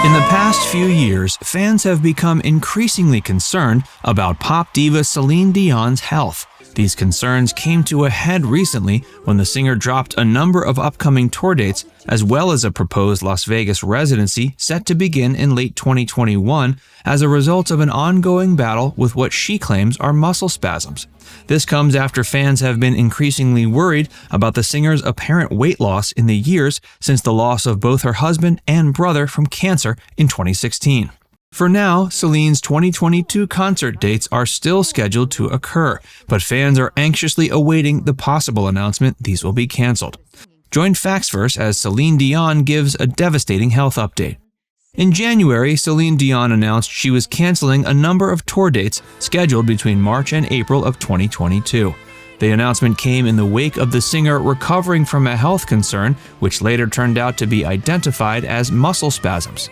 In the past few years, fans have become increasingly concerned about pop diva Celine Dion's health. These concerns came to a head recently when the singer dropped a number of upcoming tour dates, as well as a proposed Las Vegas residency set to begin in late 2021 as a result of an ongoing battle with what she claims are muscle spasms. This comes after fans have been increasingly worried about the singer's apparent weight loss in the years since the loss of both her husband and brother from cancer in 2016. For now, Celine's 2022 concert dates are still scheduled to occur, but fans are anxiously awaiting the possible announcement these will be canceled. Join Factsverse as Celine Dion gives a devastating health update. In January, Celine Dion announced she was canceling a number of tour dates scheduled between March and April of 2022. The announcement came in the wake of the singer recovering from a health concern, which later turned out to be identified as muscle spasms.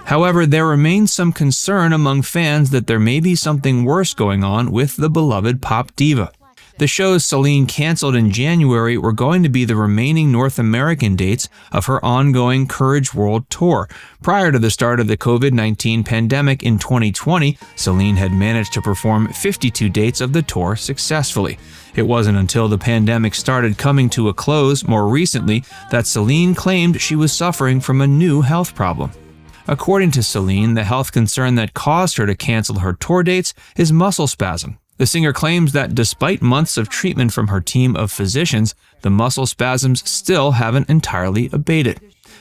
However, there remains some concern among fans that there may be something worse going on with the beloved pop diva. The shows Celine canceled in January were going to be the remaining North American dates of her ongoing Courage World Tour. Prior to the start of the COVID-19 pandemic in 2020, Celine had managed to perform 52 dates of the tour successfully. It wasn't until the pandemic started coming to a close more recently that Celine claimed she was suffering from a new health problem. According to Celine, the health concern that caused her to cancel her tour dates is muscle spasm. The singer claims that despite months of treatment from her team of physicians, the muscle spasms still haven't entirely abated.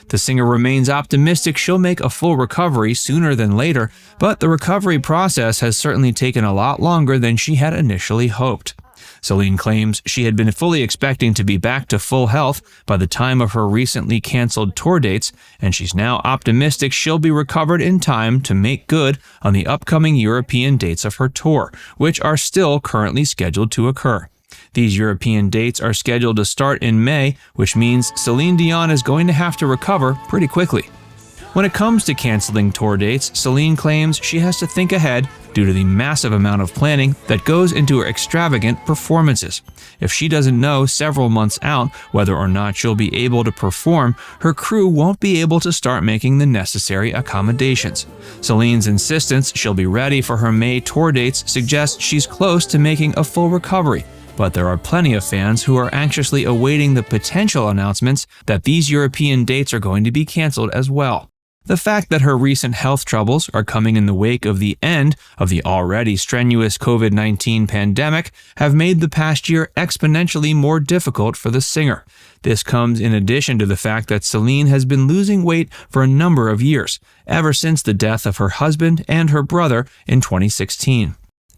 The singer remains optimistic she'll make a full recovery sooner than later, but the recovery process has certainly taken a lot longer than she had initially hoped. Celine claims she had been fully expecting to be back to full health by the time of her recently canceled tour dates, and she's now optimistic she'll be recovered in time to make good on the upcoming European dates of her tour, which are still currently scheduled to occur. These European dates are scheduled to start in May, which means Celine Dion is going to have to recover pretty quickly. When it comes to canceling tour dates, Celine claims she has to think ahead due to the massive amount of planning that goes into her extravagant performances. If she doesn't know several months out whether or not she'll be able to perform, her crew won't be able to start making the necessary accommodations. Celine's insistence she'll be ready for her May tour dates suggests she's close to making a full recovery. But there are plenty of fans who are anxiously awaiting the potential announcements that these European dates are going to be canceled as well. The fact that her recent health troubles are coming in the wake of the end of the already strenuous COVID-19 pandemic have made the past year exponentially more difficult for the singer. This comes in addition to the fact that Celine has been losing weight for a number of years, ever since the death of her husband and her brother in 2016.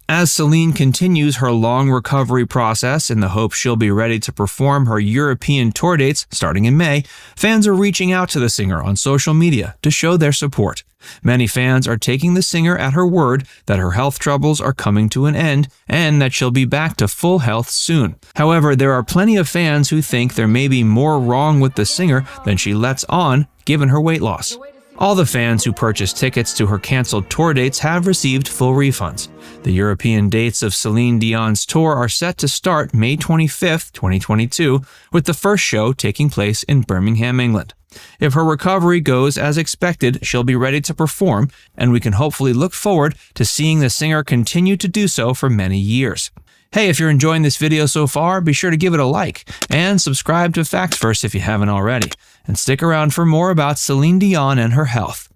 As Celine continues her long recovery process in the hope she'll be ready to perform her European tour dates starting in May, fans are reaching out to the singer on social media to show their support. Many fans are taking the singer at her word that her health troubles are coming to an end and that she'll be back to full health soon. However, there are plenty of fans who think there may be more wrong with the singer than she lets on given her weight loss. All the fans who purchased tickets to her canceled tour dates have received full refunds. The European dates of Celine Dion's tour are set to start May 25, 2022, with the first show taking place in Birmingham, England. If her recovery goes as expected, she'll be ready to perform, and we can hopefully look forward to seeing the singer continue to do so for many years. Hey, if you're enjoying this video so far, be sure to give it a like and subscribe to Factsverse if you haven't already. And stick around for more about Celine Dion and her health.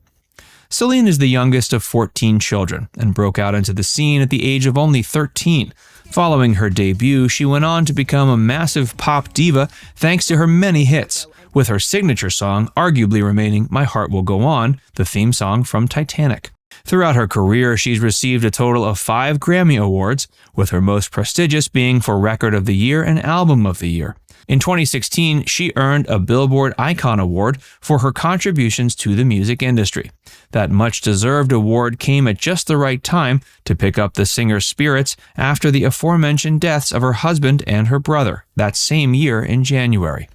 Celine is the youngest of 14 children and broke out into the scene at the age of only 13. Following her debut, she went on to become a massive pop diva thanks to her many hits, with her signature song arguably remaining My Heart Will Go On, the theme song from Titanic. Throughout her career, she's received a total of 5 Grammy Awards, with her most prestigious being for Record of the Year and Album of the Year. In 2016, she earned a Billboard Icon Award for her contributions to the music industry. That much-deserved award came at just the right time to pick up the singer's spirits after the aforementioned deaths of her husband and her brother that same year in January.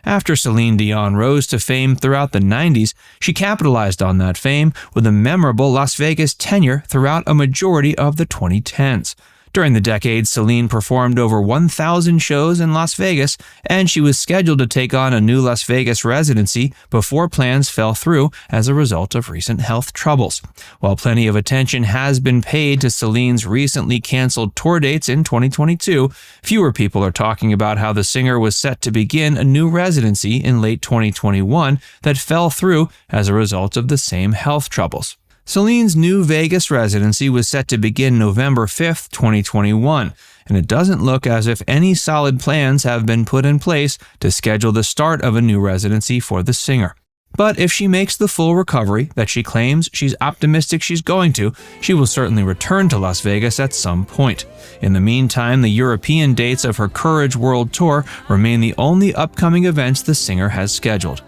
After Celine Dion rose to fame throughout the 90s, she capitalized on that fame with a memorable Las Vegas tenure throughout a majority of the 2010s. During the decade, Celine performed over 1,000 shows in Las Vegas, and she was scheduled to take on a new Las Vegas residency before plans fell through as a result of recent health troubles. While plenty of attention has been paid to Celine's recently canceled tour dates in 2022, fewer people are talking about how the singer was set to begin a new residency in late 2021 that fell through as a result of the same health troubles. Celine's new Vegas residency was set to begin November 5, 2021, and it doesn't look as if any solid plans have been put in place to schedule the start of a new residency for the singer. But if she makes the full recovery that she claims she's optimistic she's going to, she will certainly return to Las Vegas at some point. In the meantime, the European dates of her Courage World Tour remain the only upcoming events the singer has scheduled.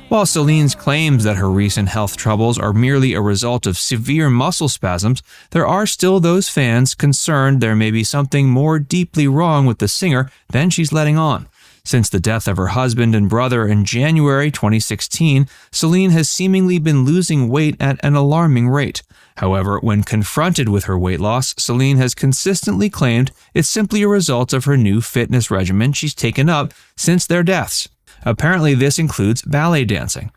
While Celine's claims that her recent health troubles are merely a result of severe muscle spasms, there are still those fans concerned there may be something more deeply wrong with the singer than she's letting on. Since the death of her husband and brother in January 2016, Celine has seemingly been losing weight at an alarming rate. However, when confronted with her weight loss, Celine has consistently claimed it's simply a result of her new fitness regimen she's taken up since their deaths. Apparently, this includes ballet dancing.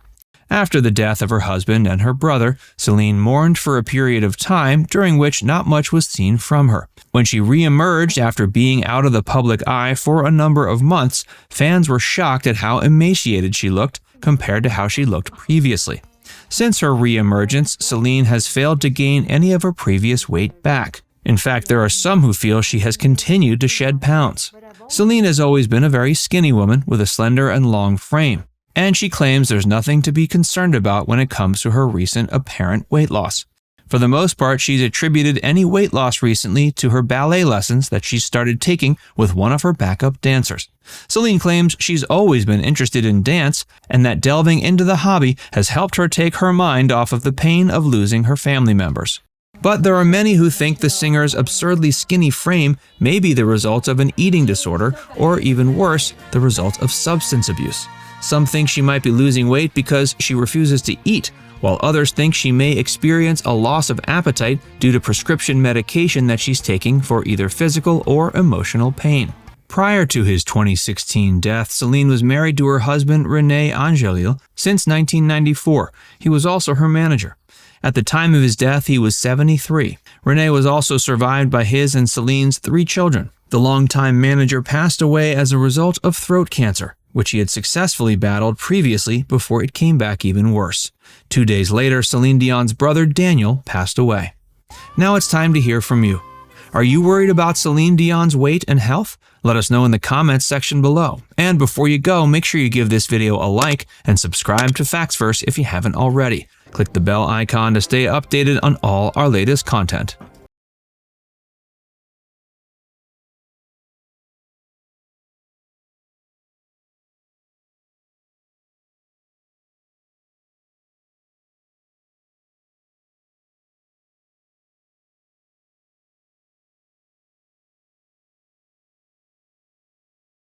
After the death of her husband and her brother, Celine mourned for a period of time during which not much was seen from her. When she reemerged after being out of the public eye for a number of months, fans were shocked at how emaciated she looked compared to how she looked previously. Since her reemergence, Celine has failed to gain any of her previous weight back. In fact, there are some who feel she has continued to shed pounds. Celine has always been a very skinny woman with a slender and long frame, and she claims there's nothing to be concerned about when it comes to her recent apparent weight loss. For the most part, she's attributed any weight loss recently to her ballet lessons that she started taking with one of her backup dancers. Celine claims she's always been interested in dance, and that delving into the hobby has helped her take her mind off of the pain of losing her family members. But there are many who think the singer's absurdly skinny frame may be the result of an eating disorder, or even worse, the result of substance abuse. Some think she might be losing weight because she refuses to eat, while others think she may experience a loss of appetite due to prescription medication that she's taking for either physical or emotional pain. Prior to his 2016 death, Celine was married to her husband René Angelil since 1994. He was also her manager. At the time of his death, he was 73. René was also survived by his and Celine's 3 children. The longtime manager passed away as a result of throat cancer, which he had successfully battled previously before it came back even worse. 2 days later, Celine Dion's brother Daniel passed away. Now it's time to hear from you. Are you worried about Celine Dion's weight and health? Let us know in the comments section below. And before you go, make sure you give this video a like and subscribe to FactsVerse if you haven't already. Click the bell icon to stay updated on all our latest content.